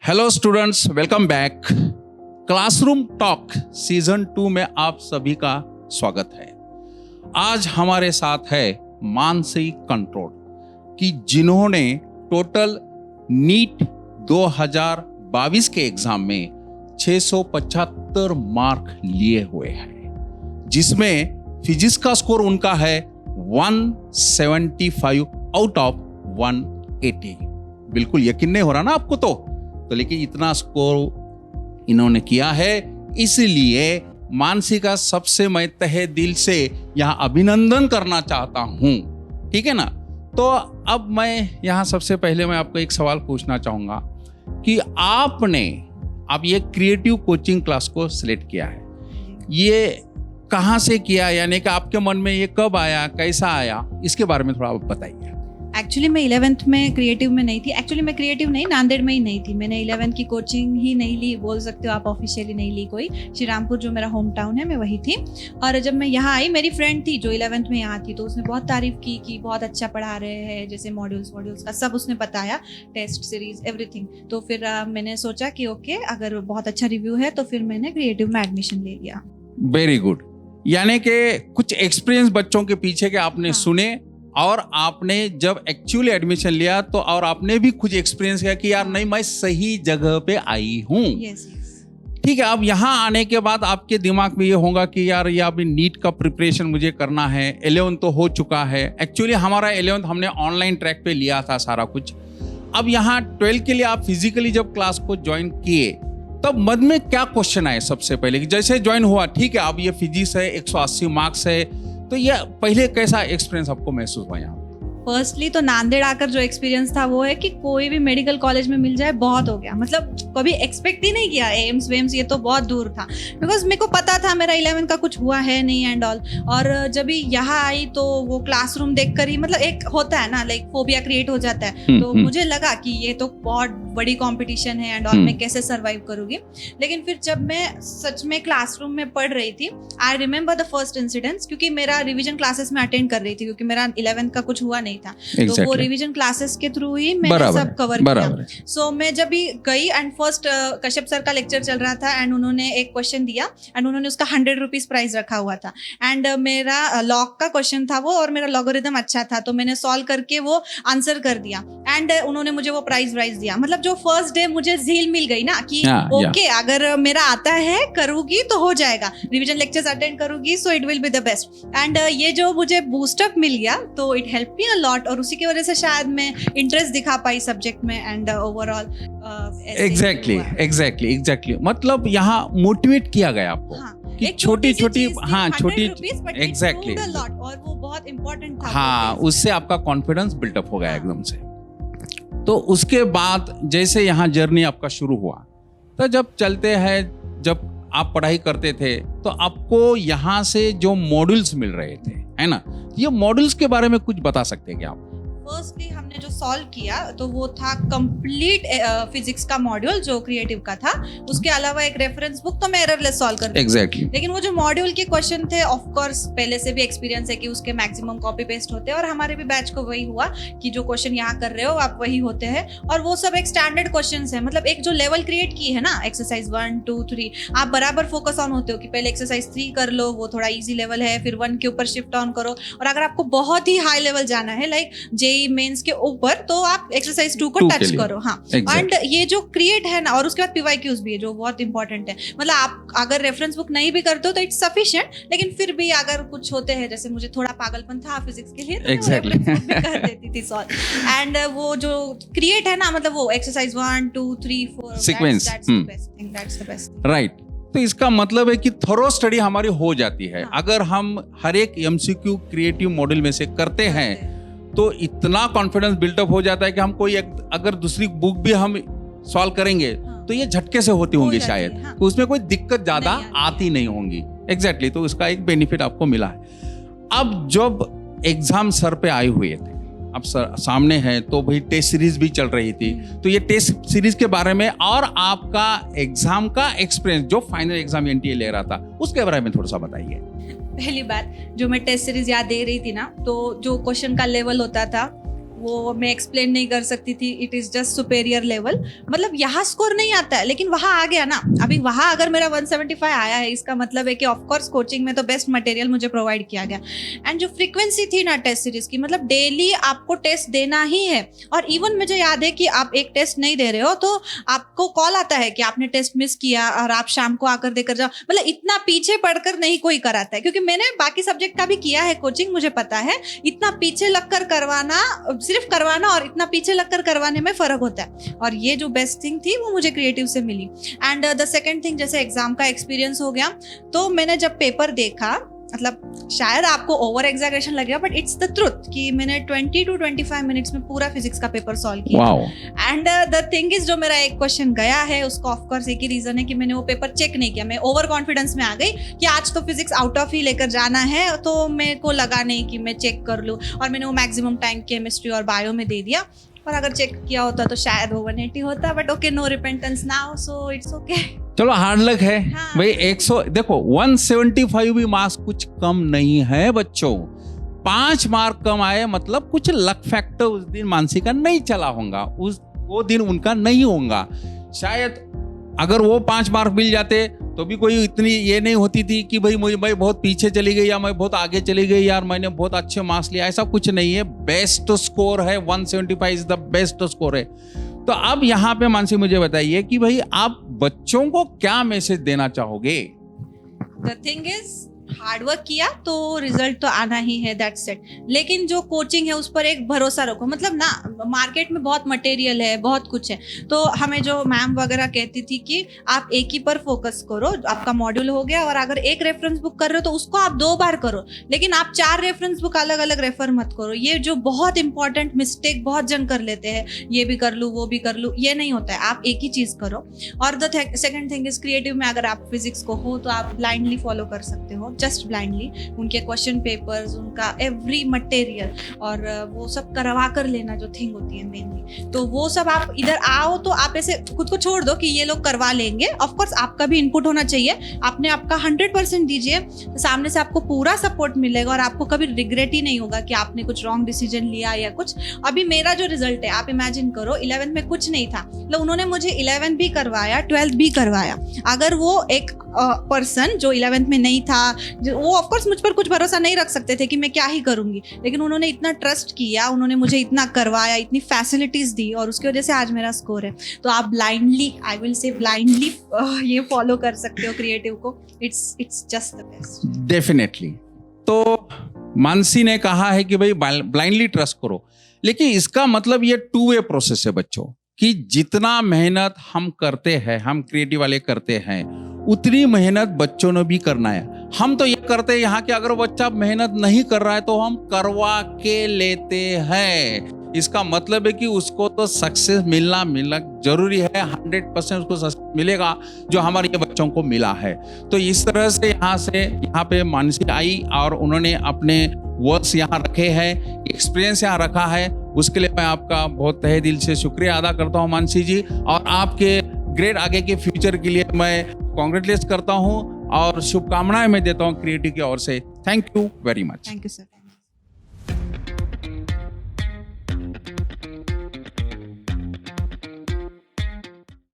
Hello students, welcome back. Classroom talk season 2 में आप सभी का स्वागत है। आज हमारे साथ है मानसी कंट्रोल कि जिन्होंने टोटल नीट 2022 के एग्जाम में 675 मार्क लिए हुए हैं, जिसमें फिजिक्स का स्कोर उनका है 175 आउट ऑफ 180। बिल्कुल यकीन नहीं हो रहा ना आपको तो लेकिन इतना स्कोर इन्होंने किया है, इसलिए मानसी का सबसे मैं तहे दिल से यहां अभिनंदन करना चाहता हूं। ठीक है ना। तो अब मैं यहां सबसे पहले मैं आपको एक सवाल पूछना चाहूंगा कि आप ये क्रिएटिव कोचिंग क्लास को सिलेक्ट किया है, ये कहां से किया, यानी कि आपके मन में ये कब आया, कैसा आया, इसके बारे में थोड़ा आप बताइए। एक्चुअली मैं 11th में क्रिएटिव में नहीं थी। एक्चुअली मैं क्रिएटिव नहीं, नांदेड़ में ही नहीं थी। मैंने 11th की कोचिंग ही नहीं ली, बोल सकते हो आप, ऑफिशियली नहीं ली कोई। श्री रामपुर जो मेरा होम टाउन है, मैं वही थी। और जब मैं यहाँ आई, मेरी फ्रेंड थी जो 11th में यहाँ थी, तो उसने बहुत तारीफ की कि बहुत अच्छा पढ़ा रहे हैं, जैसे मॉड्यूल्स का सब उसने बताया, टेस्ट सीरीज एवरीथिंग। तो फिर मैंने सोचा कि ओके, अगर बहुत अच्छा रिव्यू है तो फिर मैंने क्रिएटिव में एडमिशन ले लिया। Very good. यानी कि कुछ एक्सपीरियंस बच्चों के पीछे के आपने सुने और आपने जब एक्चुअली एडमिशन लिया तो और आपने भी कुछ एक्सपीरियंस किया कि यार नहीं, मैं सही जगह पे आई हूँ। ठीक है। अब यहाँ आने के बाद आपके दिमाग में ये होगा कि यार ये अभी नीट का प्रिपरेशन मुझे करना है। 11 तो हो चुका है। एक्चुअली हमारा 11 हमने ऑनलाइन ट्रैक पे लिया था सारा कुछ। अब यहाँ 12 के लिए आप फिजिकली जब क्लास को ज्वाइन किए तब मन में क्या क्वेश्चन आए सबसे पहले कि जैसे ज्वाइन हुआ, ठीक है, अब ये फिजिक्स है, 180 मार्क्स है, तो ये पहले कैसा एक्सपीरियंस आपको महसूस हुआ यहाँ? फर्स्टली तो नांदेड़ आकर जो एक्सपीरियंस था वो है कि कोई भी मेडिकल कॉलेज में मिल जाए बहुत हो गया। मतलब कभी एक्सपेक्ट ही नहीं किया। एम्स वेम्स ये तो बहुत दूर था, बिकॉज मेरे को पता था मेरा 11 का कुछ हुआ है नहीं एंड ऑल। और जब भी यहाँ आई तो वो क्लासरूम देखकर ही मतलब एक होता है ना, लाइक फोबिया क्रिएट हो जाता है। तो मुझे लगा कि ये तो बहुत बड़ी कॉम्पिटिशन है एंड ऑल, मैं कैसे सर्वाइव करूंगी। लेकिन फिर जब मैं सच में क्लासरूम में पढ़ रही थी, I remember the first incidents, क्योंकि मेरा रिविजन क्लासेस में अटेंड कर रही थी, क्योंकि मेरा 11 का कुछ हुआ नहीं था। तो वो रिवीजन क्लासेस के थ्रू ही मैंने सब कवर किया। सो मैं जब भी गई एंड फर्स्ट कश्यप सर का लेक्चर चल रहा था एंड उन्होंने एक क्वेश्चन दिया एंड उन्होंने उसका 100 रुपीज प्राइस रखा हुआ था एंड मेरा लॉग का क्वेश्चन था वो, और मेरा लॉगरिथम अच्छा था, तो मैंने सॉल्व करके वो आंसर कर दिया एंड उन्होंने मुझे वो प्राइज दिया। मतलब जो फर्स्ट डे मुझे झील मिल गई ना कि ओके, अगर मेरा आता है, करूंगी तो हो जाएगा, रिवीजन लेक्चर्स अटेंड करूंगी, so it will be the best. And ये जो मुझे बूस्टअप मिल गया तो it help me a lot, और उसी की वजह से शायद मैं इंटरेस्ट दिखा पाई सब्जेक्ट में एंड ओवरऑल। एग्जैक्टली मतलब यहाँ मोटिवेट किया गया आपको। कि छोटी छोटी एग्जैक्टली, और वो बहुत इंपॉर्टेंट था। हाँ, उससे आपका कॉन्फिडेंस बिल्टअप हो गया एकदम से। तो उसके बाद जैसे यहाँ जर्नी आपका शुरू हुआ, तो जब चलते हैं, जब आप पढ़ाई करते थे तो आपको यहाँ से जो मॉड्यूल्स मिल रहे थे, है ना, ये मॉड्यूल्स के बारे में कुछ बता सकते हैं क्या आप? फर्स्टली हमने जो सॉल्व किया तो वो था कंप्लीट फिजिक्स का मॉड्यूल जो क्रिएटिव का था। उसके अलावा एक रेफरेंस बुक तो मैं एररलेस सॉल्व कर दी। एग्जैक्टली। लेकिन वो जो मॉड्यूल के क्वेश्चन थे, ऑफ कोर्स पहले से भी एक्सपीरियंस है कि उसके मैक्सिमम कॉपी पेस्ट होते हैं, और हमारे भी बैच को वही हुआ कि जो क्वेश्चन यहाँ कर रहे हो आप वही होते हैं, और वो सब एक स्टैंडर्ड क्वेश्चन है। मतलब एक जो लेवल क्रिएट की है ना, एक्सरसाइज 1 2 3, आप बराबर फोकस ऑन होते हो कि पहले एक्सरसाइज 3 कर लो, वो थोड़ा ईजी लेवल है, फिर 1 के ऊपर शिफ्ट ऑन करो, और अगर आपको बहुत ही हाई लेवल जाना है लाइक जेई मेंस के ऊपर, तो आप एक्सरसाइज 2 को टच करो। हाँ, एंड ये जो क्रिएट है ना, और उसके बाद पीवाईक्यूज भी है जो बहुत इंपॉर्टेंट है। मतलब आप अगर रेफरेंस बुक नहीं भी करते हो तो इट्स सफिशिएंट, लेकिन फिर भी अगर कुछ होते हैं, जैसे मुझे थोड़ा पागलपन था फिजिक्स के लिए, तो एग्जैक्टली कर देती थी सॉल्व। एंड वो जो क्रिएट है ना, मतलब वो exercise 1 2 3 4 sequence, that's the best. Right. तो इसका मतलब है कि थोरो स्टडी हमारी हो जाती है। अगर हम हर एक एमसीक्यू क्रिएटिव मॉडल में से करते हैं तो इतना कॉन्फिडेंस बिल्टअप हो जाता है कि हम कोई अगर दूसरी बुक भी हम सॉल्व करेंगे तो ये झटके से होती होंगी शायद, तो उसमें कोई दिक्कत ज्यादा आती नहीं होंगी। एग्जैक्टली। तो उसका एक बेनिफिट आपको मिला है। अब जब एग्जाम सर पे आए हुए थे, अब सर सामने है, तो भाई टेस्ट सीरीज भी चल रही थी, तो ये टेस्ट सीरीज के बारे में और आपका एग्जाम का एक्सपीरियंस, जो फाइनल एग्जाम एनटीए ले रहा था, उसके बारे में थोड़ा सा बताइए। पहली बात, जो मैं टेस्ट सीरीज याद दे रही थी ना, तो जो क्वेश्चन का लेवल होता था वो मैं एक्सप्लेन नहीं कर सकती थी, it is just superior level. मतलब यहाँ स्कोर नहीं आता है, लेकिन वहाँ आ गया ना। अभी वहाँ अगर मेरा 175 आया है, इसका मतलब है कि ऑफकोर्स कोचिंग में तो बेस्ट मटेरियल मुझे प्रोवाइड किया गया। एंड जो फ्रीक्वेंसी थी ना टेस्ट सीरीज की, मतलब डेली आपको टेस्ट देना ही है। और इवन मुझे याद है कि आप एक टेस्ट नहीं दे रहे हो तो आपको कॉल आता है कि आपने टेस्ट मिस किया और आप शाम को आकर देकर जाओ। मतलब इतना पीछे पढ़कर नहीं कोई कराता है, क्योंकि मैंने बाकी सब्जेक्ट का भी किया है कोचिंग, मुझे पता है इतना पीछे लगकर करवाना, सिर्फ करवाना और इतना पीछे लगकर करवाने में फर्क होता है। और ये जो बेस्ट थिंग थी वो मुझे क्रिएटिव से मिली। एंड द सेकंड थिंग, जैसे एग्जाम का एक्सपीरियंस हो गया, तो मैंने जब पेपर देखा, मतलब शायद आपको ओवर एग्जैगरेशन लगेगा बट इट्स द ट्रुथ कि मैंने 20 to 25 मिनट्स में पूरा फिजिक्स का पेपर सॉल्व किया। एंड द थिंग इज, जो मेरा एक क्वेश्चन गया है उसका ऑफकोर्स एक ही रीजन है कि मैंने वो पेपर चेक नहीं किया। मैं ओवर कॉन्फिडेंस में आ गई कि आज तो फिजिक्स आउट ऑफ ही लेकर जाना है, तो मेरे को लगा नहीं कि मैं चेक कर लूँ, और मैंने वो मैक्सिमम टाइम केमिस्ट्री और बायो में दे दिया। और अगर चेक किया होता तो शायद वो 180 होता, but okay, no repentance now, so it's okay. चलो, हार्ड लक है। हाँ। भाई 100 देखो 175 भी मार्क्स कुछ कम नहीं है बच्चों। 5 मार्क कम आए मतलब कुछ लक फैक्टर उस दिन मानसी का नहीं चला होगा, वो दिन उनका नहीं होगा। शायद अगर वो 5 मार्क मिल जाते तो भी कोई इतनी ये नहीं होती थी कि भाई मैं बहुत पीछे चली गई या मैं बहुत आगे चली गई, यार मैंने बहुत अच्छे मार्क्स लिया। ऐसा कुछ नहीं है, बेस्ट स्कोर है 175 इज द बेस्ट स्कोर है। तो अब यहाँ पे मानसी मुझे बताइए कि भाई आप बच्चों को क्या मैसेज देना चाहोगे? द थिंग इज, हार्डवर्क किया तो रिजल्ट तो आना ही है, दैट्स इट। लेकिन जो कोचिंग है उस पर एक भरोसा रखो। मतलब ना, मार्केट में बहुत मटेरियल है, बहुत कुछ है, तो हमें जो मैम वगैरह कहती थी कि आप एक ही पर फोकस करो, आपका मॉड्यूल हो गया, और अगर एक रेफरेंस बुक कर रहे हो तो उसको आप 2 बार करो, लेकिन आप 4 रेफरेंस बुक अलग अलग रेफर मत करो। ये जो बहुत इंपॉर्टेंट मिस्टेक बहुत जन कर लेते हैं, ये भी कर लूँ वो भी कर लूँ, ये नहीं होता है। आप एक ही चीज करो। और the second thing is, creative में अगर आप फिजिक्स को हो तो आप ब्लाइंडली फॉलो कर सकते हो, जस्ट ब्लाइंडली। उनके क्वेश्चन पेपर्स, उनका एवरी मटेरियल, और वो सब करवा कर लेना जो थिंग होती है मेनली। तो वो सब आप इधर आओ तो आप ऐसे खुद को छोड़ दो कि ये लोग करवा लेंगे। ऑफ कोर्स आपका भी इनपुट होना चाहिए, आपने आपका 100% दीजिए, तो सामने से आपको पूरा सपोर्ट मिलेगा और आपको कभी रिग्रेट ही नहीं होगा कि आपने कुछ रॉन्ग डिसीजन लिया या कुछ। अभी मेरा जो रिजल्ट है, आप इमेजिन करो, 11th में कुछ नहीं था, मतलब उन्होंने मुझे 11th भी करवाया, 12th भी करवाया। अगर वो एक पर्सन जो 11th में नहीं था, वो ऑफकोर्स मुझ पर कुछ भरोसा नहीं रख सकते थे कि मैं क्या ही करूंगी, लेकिन उन्होंने इतना ट्रस्ट किया, उन्होंने मुझे इतना करवाया, इतनी फैसिलिटीज दी, और उसकी वजह से आज मेरा स्कोर है। तो आप blindly, I will say blindly ये फॉलो कर सकते हो क्रिएटिव को। It's just the best, definitely. तो मानसी ने कहा है कि भाई ब्लाइंडली ट्रस्ट करो, लेकिन इसका मतलब ये 2 वे प्रोसेस है बच्चों, कि जितना मेहनत हम करते हैं, हम क्रिएटिव वाले करते हैं, उतनी मेहनत बच्चों ने भी करना है। हम तो ये करते हैं यहाँ कि अगर बच्चा मेहनत नहीं कर रहा है तो हम करवा के लेते हैं। इसका मतलब है कि उसको तो सक्सेस मिलना जरूरी है, 100% उसको सक्सेस मिलेगा जो हमारे ये बच्चों को मिला है। तो इस तरह से यहाँ पे मानसी आई और उन्होंने अपने वर्ड्स यहाँ रखे हैं, एक्सपीरियंस यहाँ रखा है, उसके लिए मैं आपका बहुत तहे दिल से शुक्रिया अदा करता हूँ मानसी जी। और आपके ग्रेट आगे के फ्यूचर के लिए मैं कॉन्ग्रेचुलेट करता हूँ और शुभकामनाएं मैं देता हूँ क्रिएटिव की ओर से। Thank you very much. Thank you sir.